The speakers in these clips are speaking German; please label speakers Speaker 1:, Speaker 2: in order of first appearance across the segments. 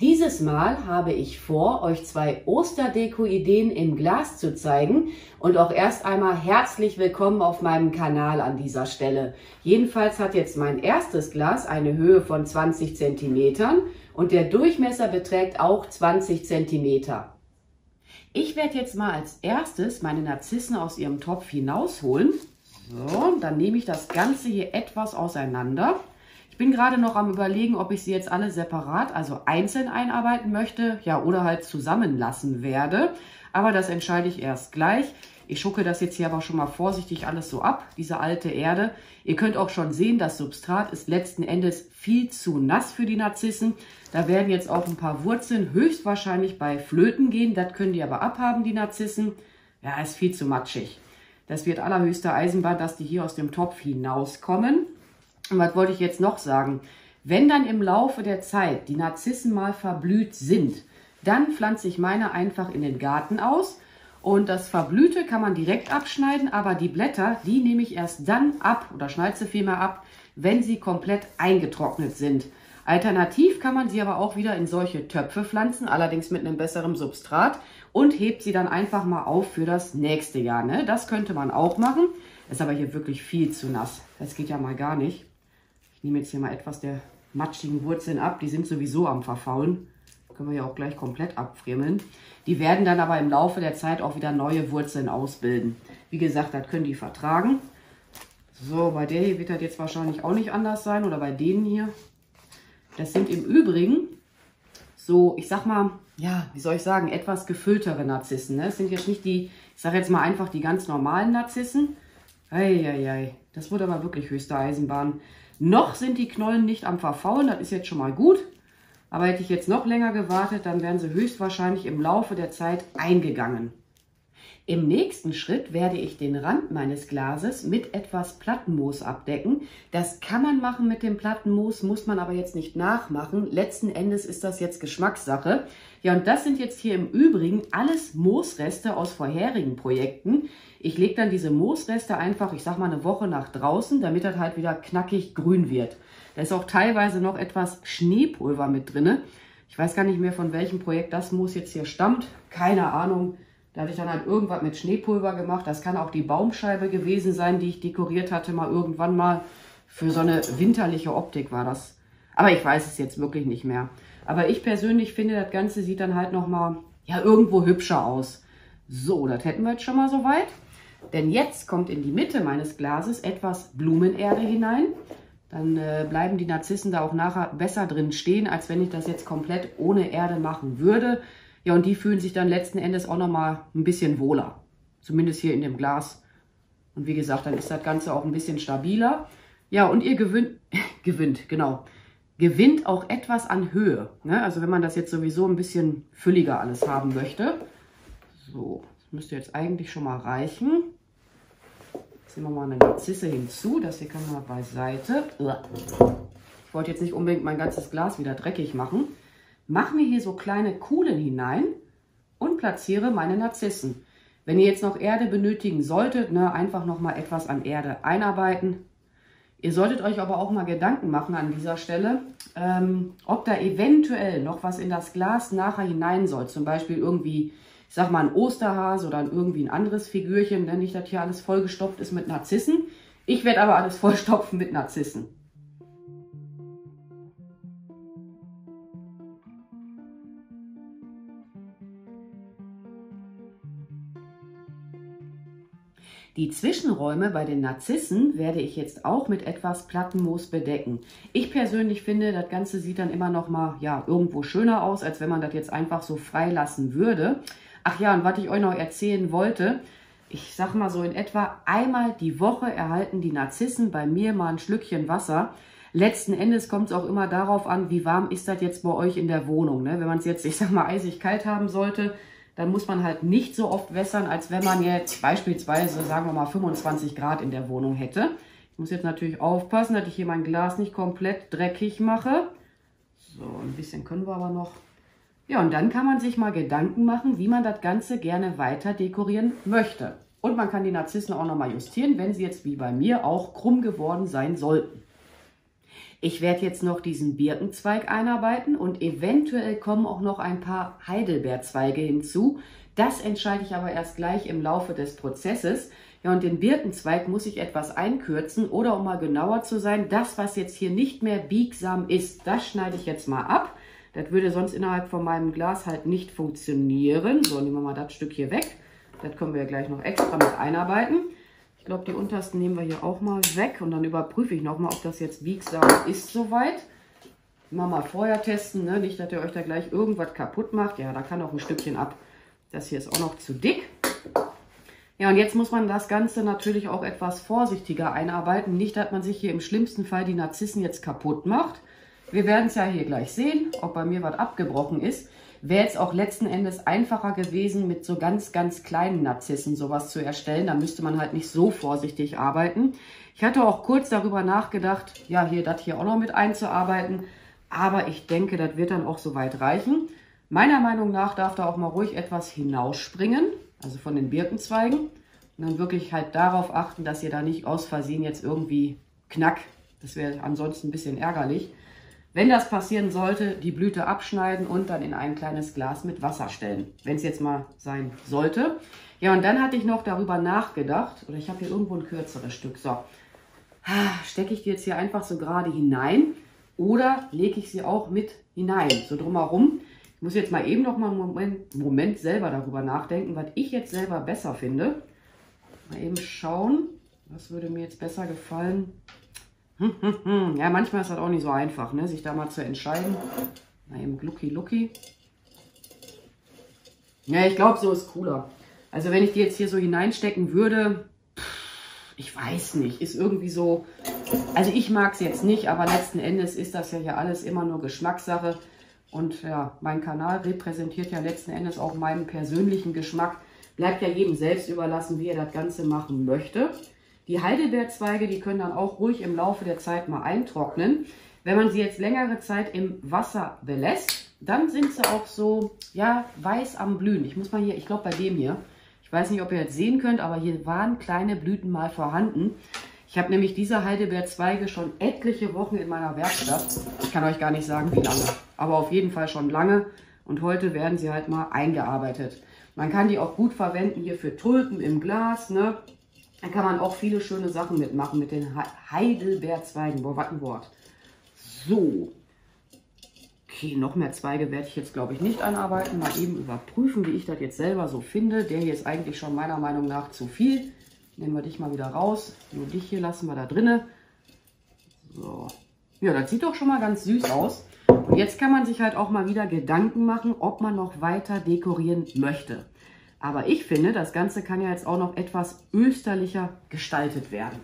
Speaker 1: Dieses Mal habe ich vor, euch 2 Osterdeko-Ideen im Glas zu zeigen und auch erst einmal herzlich willkommen auf meinem Kanal an dieser Stelle. Jedenfalls hat jetzt mein erstes Glas eine Höhe von 20 cm und der Durchmesser beträgt auch 20 cm. Ich werde jetzt mal als erstes meine Narzissen aus ihrem Topf hinausholen. So, dann nehme ich das Ganze hier etwas auseinander. Ich bin gerade noch am Überlegen, ob ich sie jetzt alle separat, also einzeln einarbeiten möchte, ja, oder halt zusammenlassen werde. Aber das entscheide ich erst gleich. Ich schucke das jetzt hier aber schon mal vorsichtig alles so ab, diese alte Erde. Ihr könnt auch schon sehen, das Substrat ist letzten Endes viel zu nass für die Narzissen. Da werden jetzt auch ein paar Wurzeln höchstwahrscheinlich bei Flöten gehen. Das können die aber abhaben, die Narzissen. Ja, ist viel zu matschig. Das wird allerhöchste Eisenbahn, dass die hier aus dem Topf hinauskommen. Und was wollte ich jetzt noch sagen? Wenn dann im Laufe der Zeit die Narzissen mal verblüht sind, dann pflanze ich meine einfach in den Garten aus. Und das Verblühte kann man direkt abschneiden, aber die Blätter, die nehme ich erst dann ab oder schneide sie vielmehr ab, wenn sie komplett eingetrocknet sind. Alternativ kann man sie aber auch wieder in solche Töpfe pflanzen, allerdings mit einem besseren Substrat, und hebt sie dann einfach mal auf für das nächste Jahr. Ne? Das könnte man auch machen, ist aber hier wirklich viel zu nass. Das geht ja mal gar nicht. Ich nehme jetzt hier mal etwas der matschigen Wurzeln ab, die sind sowieso am Verfaulen. Können wir ja auch gleich komplett abfriemeln. Die werden dann aber im Laufe der Zeit auch wieder neue Wurzeln ausbilden. Wie gesagt, das können die vertragen. So, bei der hier wird das jetzt wahrscheinlich auch nicht anders sein oder bei denen hier. Das sind im Übrigen so, ich sag mal, ja, wie soll ich sagen, etwas gefülltere Narzissen. Ne? Das sind jetzt nicht die, ich sage jetzt mal einfach die ganz normalen Narzissen. Eieiei, das wurde aber wirklich höchste Eisenbahn. Noch sind die Knollen nicht am Verfaulen, das ist jetzt schon mal gut. Aber hätte ich jetzt noch länger gewartet, dann wären sie höchstwahrscheinlich im Laufe der Zeit eingegangen. Im nächsten Schritt werde ich den Rand meines Glases mit etwas Plattenmoos abdecken. Das kann man machen mit dem Plattenmoos, muss man aber jetzt nicht nachmachen. Letzten Endes ist das jetzt Geschmackssache. Ja, und das sind jetzt hier im Übrigen alles Moosreste aus vorherigen Projekten. Ich lege dann diese Moosreste einfach, ich sag mal, eine Woche nach draußen, damit das halt wieder knackig grün wird. Da ist auch teilweise noch etwas Schneepulver mit drin. Ich weiß gar nicht mehr, von welchem Projekt das Moos jetzt hier stammt. Keine Ahnung. Da hatte ich dann halt irgendwas mit Schneepulver gemacht. Das kann auch die Baumscheibe gewesen sein, die ich dekoriert hatte, mal irgendwann mal. Für so eine winterliche Optik war das. Aber ich weiß es jetzt wirklich nicht mehr. Aber ich persönlich finde, das Ganze sieht dann halt nochmal, ja, irgendwo hübscher aus. So, das hätten wir jetzt schon mal soweit. Denn jetzt kommt in die Mitte meines Glases etwas Blumenerde hinein. Dann bleiben die Narzissen da auch nachher besser drin stehen, als wenn ich das jetzt komplett ohne Erde machen würde. Ja, und die fühlen sich dann letzten Endes auch nochmal ein bisschen wohler. Zumindest hier in dem Glas. Und wie gesagt, dann ist das Ganze auch ein bisschen stabiler. Ja, und ihr gewinnt auch etwas an Höhe. Ne? Also wenn man das jetzt sowieso ein bisschen fülliger alles haben möchte. So, das müsste jetzt eigentlich schon mal reichen. Jetzt nehmen wir mal eine Narzisse hinzu. Das hier kann man beiseite. Ich wollte jetzt nicht unbedingt mein ganzes Glas wieder dreckig machen. Mache mir hier so kleine Kuhlen hinein und platziere meine Narzissen. Wenn ihr jetzt noch Erde benötigen solltet, ne, einfach noch mal etwas an Erde einarbeiten. Ihr solltet euch aber auch mal Gedanken machen an dieser Stelle, ob da eventuell noch was in das Glas nachher hinein soll. Zum Beispiel irgendwie, ich sag mal, ein Osterhase oder irgendwie ein anderes Figürchen, denn nicht, dass hier alles vollgestopft ist mit Narzissen. Ich werde aber alles vollstopfen mit Narzissen. Die Zwischenräume bei den Narzissen werde ich jetzt auch mit etwas Plattenmoos bedecken. Ich persönlich finde, das Ganze sieht dann immer noch mal, ja, irgendwo schöner aus, als wenn man das jetzt einfach so frei lassen würde. Ach ja, und was ich euch noch erzählen wollte, ich sag mal so in etwa einmal die Woche erhalten die Narzissen bei mir mal ein Schlückchen Wasser. Letzten Endes kommt es auch immer darauf an, wie warm ist das jetzt bei euch in der Wohnung. Ne? Wenn man es jetzt, ich sag mal, eisig kalt haben sollte, dann muss man halt nicht so oft wässern, als wenn man jetzt beispielsweise, sagen wir mal, 25 Grad in der Wohnung hätte. Ich muss jetzt natürlich aufpassen, dass ich hier mein Glas nicht komplett dreckig mache. So, ein bisschen können wir aber noch. Ja, und dann kann man sich mal Gedanken machen, wie man das Ganze gerne weiter dekorieren möchte. Und man kann die Narzissen auch noch mal justieren, wenn sie jetzt wie bei mir auch krumm geworden sein sollten. Ich werde jetzt noch diesen Birkenzweig einarbeiten und eventuell kommen auch noch ein paar Heidelbeerzweige hinzu. Das entscheide ich aber erst gleich im Laufe des Prozesses. Ja, und den Birkenzweig muss ich etwas einkürzen oder, um mal genauer zu sein, das, was jetzt hier nicht mehr biegsam ist, das schneide ich jetzt mal ab. Das würde sonst innerhalb von meinem Glas halt nicht funktionieren. So, nehmen wir mal das Stück hier weg. Das können wir ja gleich noch extra mit einarbeiten. Ich glaube, die untersten nehmen wir hier auch mal weg und dann überprüfe ich nochmal, ob das jetzt biegsam ist soweit. Mal vorher testen, ne? Nicht, dass ihr euch da gleich irgendwas kaputt macht. Ja, da kann auch ein Stückchen ab. Das hier ist auch noch zu dick. Ja, und jetzt muss man das Ganze natürlich auch etwas vorsichtiger einarbeiten. Nicht, dass man sich hier im schlimmsten Fall die Narzissen jetzt kaputt macht. Wir werden es ja hier gleich sehen, ob bei mir was abgebrochen ist. Wäre jetzt auch letzten Endes einfacher gewesen, mit so ganz, ganz kleinen Narzissen sowas zu erstellen. Da müsste man halt nicht so vorsichtig arbeiten. Ich hatte auch kurz darüber nachgedacht, ja, hier das hier auch noch mit einzuarbeiten. Aber ich denke, das wird dann auch soweit reichen. Meiner Meinung nach darf da auch mal ruhig etwas hinausspringen, also von den Birkenzweigen. Und dann wirklich halt darauf achten, dass ihr da nicht aus Versehen jetzt irgendwie knackt. Das wäre ansonsten ein bisschen ärgerlich. Wenn das passieren sollte, die Blüte abschneiden und dann in ein kleines Glas mit Wasser stellen, wenn es jetzt mal sein sollte. Ja, und dann hatte ich noch darüber nachgedacht, oder ich habe hier irgendwo ein kürzeres Stück. So, stecke ich die jetzt hier einfach so gerade hinein oder lege ich sie auch mit hinein, so drumherum. Ich muss jetzt mal eben noch mal einen Moment selber darüber nachdenken, was ich jetzt selber besser finde. Mal eben schauen, was würde mir jetzt besser gefallen. Ja, manchmal ist das auch nicht so einfach, ne, sich da mal zu entscheiden. Mal eben Glucki Lucki. Ja, ich glaube, so ist cooler. Also wenn ich die jetzt hier so hineinstecken würde, ich weiß nicht, ist irgendwie so, also ich mag es jetzt nicht, aber letzten Endes ist das ja hier alles immer nur Geschmackssache. Und ja, mein Kanal repräsentiert ja letzten Endes auch meinen persönlichen Geschmack. Bleibt ja jedem selbst überlassen, wie er das Ganze machen möchte. Die Heidelbeerzweige, die können dann auch ruhig im Laufe der Zeit mal eintrocknen. Wenn man sie jetzt längere Zeit im Wasser belässt, dann sind sie auch so, ja, weiß am Blühen. Ich muss mal hier, ich glaube bei dem hier, ich weiß nicht, ob ihr jetzt sehen könnt, aber hier waren kleine Blüten mal vorhanden. Ich habe nämlich diese Heidelbeerzweige schon etliche Wochen in meiner Werkstatt. Ich kann euch gar nicht sagen, wie lange, aber auf jeden Fall schon lange. Und heute werden sie halt mal eingearbeitet. Man kann die auch gut verwenden hier für Tulpen im Glas, ne? Da kann man auch viele schöne Sachen mitmachen mit den Heidelbeerzweigen. Boah, was ein Wort. So. Okay, noch mehr Zweige werde ich jetzt, glaube ich, nicht einarbeiten. Mal eben überprüfen, wie ich das jetzt selber so finde. Der hier ist eigentlich schon meiner Meinung nach zu viel. Nehmen wir dich mal wieder raus. Nur dich hier lassen wir da drinne. So. Ja, das sieht doch schon mal ganz süß aus. Und jetzt kann man sich halt auch mal wieder Gedanken machen, ob man noch weiter dekorieren möchte. Aber ich finde, das Ganze kann ja jetzt auch noch etwas österlicher gestaltet werden.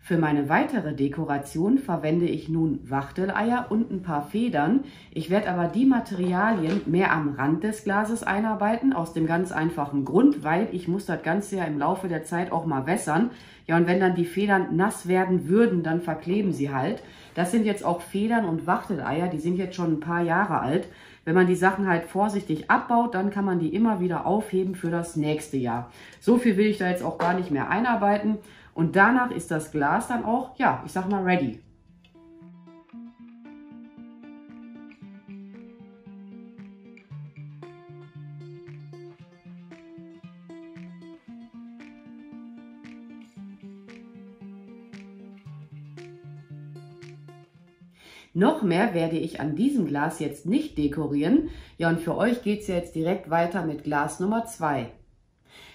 Speaker 1: Für meine weitere Dekoration verwende ich nun Wachteleier und ein paar Federn. Ich werde aber die Materialien mehr am Rand des Glases einarbeiten, aus dem ganz einfachen Grund, weil ich muss das Ganze ja im Laufe der Zeit auch mal wässern. Ja, und wenn dann die Federn nass werden würden, dann verkleben sie halt. Das sind jetzt auch Federn und Wachteleier, die sind jetzt schon ein paar Jahre alt. Wenn man die Sachen halt vorsichtig abbaut, dann kann man die immer wieder aufheben für das nächste Jahr. So viel will ich da jetzt auch gar nicht mehr einarbeiten. Und danach ist das Glas dann auch, ja, ich sag mal, ready. Noch mehr werde ich an diesem Glas jetzt nicht dekorieren. Ja, und für euch geht es ja jetzt direkt weiter mit Glas Nummer 2.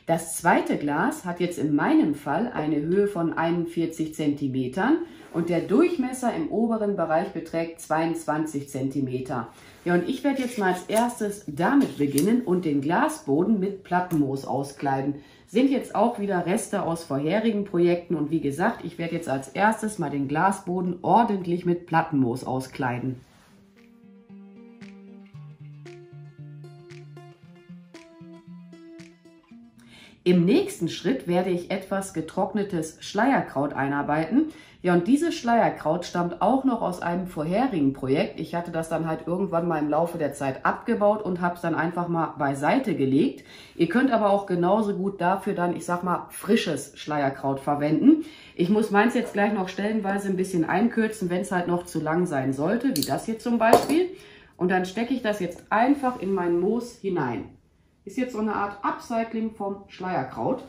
Speaker 1: Das zweite Glas hat jetzt in meinem Fall eine Höhe von 41 cm und der Durchmesser im oberen Bereich beträgt 22 cm. Ja, und ich werde jetzt mal als erstes damit beginnen und den Glasboden mit Plattenmoos auskleiden. Sind jetzt auch wieder Reste aus vorherigen Projekten und wie gesagt, ich werde jetzt als erstes mal den Glasboden ordentlich mit Plattenmoos auskleiden. Im nächsten Schritt werde ich etwas getrocknetes Schleierkraut einarbeiten. Ja, und dieses Schleierkraut stammt auch noch aus einem vorherigen Projekt. Ich hatte das dann halt irgendwann mal im Laufe der Zeit abgebaut und habe es dann einfach mal beiseite gelegt. Ihr könnt aber auch genauso gut dafür dann, ich sag mal, frisches Schleierkraut verwenden. Ich muss meins jetzt gleich noch stellenweise ein bisschen einkürzen, wenn es halt noch zu lang sein sollte, wie das hier zum Beispiel. Und dann stecke ich das jetzt einfach in mein Moos hinein. Ist jetzt so eine Art Upcycling vom Schleierkraut.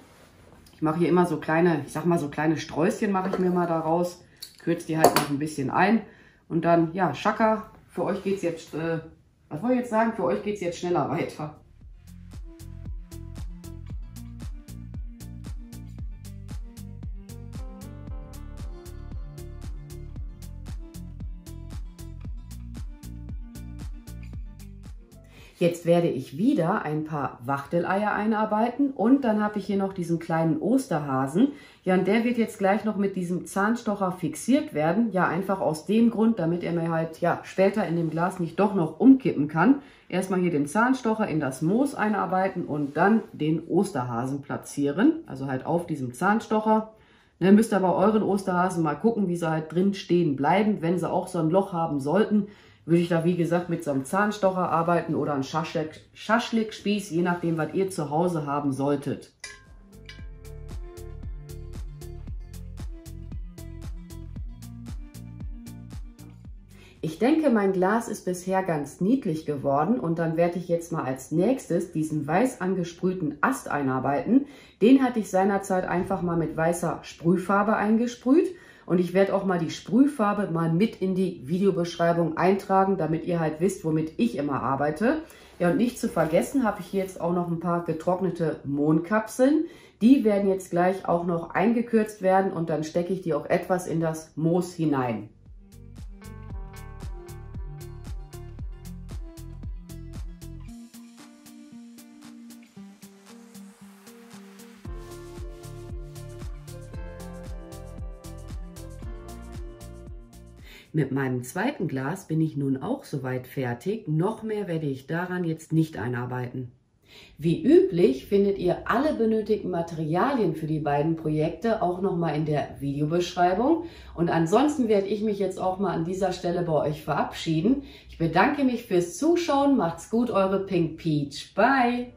Speaker 1: Ich mache hier immer so kleine, ich sag mal so kleine Sträußchen mache ich mir mal daraus. Kürze die halt noch ein bisschen ein. Und dann, ja, Schakka, für euch geht es jetzt, was wollte ich jetzt sagen, für euch geht es jetzt schneller weiter. Jetzt werde ich wieder ein paar Wachteleier einarbeiten und dann habe ich hier noch diesen kleinen Osterhasen. Ja, und der wird jetzt gleich noch mit diesem Zahnstocher fixiert werden. Ja, einfach aus dem Grund, damit er mir halt ja später in dem Glas nicht doch noch umkippen kann. Erstmal hier den Zahnstocher in das Moos einarbeiten und dann den Osterhasen platzieren. Also halt auf diesem Zahnstocher. Ne, müsst ihr bei euren Osterhasen mal gucken, wie sie halt drin stehen bleiben. Wenn sie auch so ein Loch haben sollten, würde ich da wie gesagt mit so einem Zahnstocher arbeiten oder einem Schaschlikspieß, je nachdem, was ihr zu Hause haben solltet. Ich denke, mein Glas ist bisher ganz niedlich geworden und dann werde ich jetzt mal als nächstes diesen weiß angesprühten Ast einarbeiten. Den hatte ich seinerzeit einfach mal mit weißer Sprühfarbe eingesprüht. Und ich werde auch mal die Sprühfarbe mal mit in die Videobeschreibung eintragen, damit ihr halt wisst, womit ich immer arbeite. Ja, und nicht zu vergessen habe ich hier jetzt auch noch ein paar getrocknete Mohnkapseln. Die werden jetzt gleich auch noch eingekürzt werden und dann stecke ich die auch etwas in das Moos hinein. Mit meinem zweiten Glas bin ich nun auch soweit fertig. Noch mehr werde ich daran jetzt nicht einarbeiten. Wie üblich findet ihr alle benötigten Materialien für die beiden Projekte auch nochmal in der Videobeschreibung. Und ansonsten werde ich mich jetzt auch mal an dieser Stelle bei euch verabschieden. Ich bedanke mich fürs Zuschauen. Macht's gut, eure Pink Peach. Bye!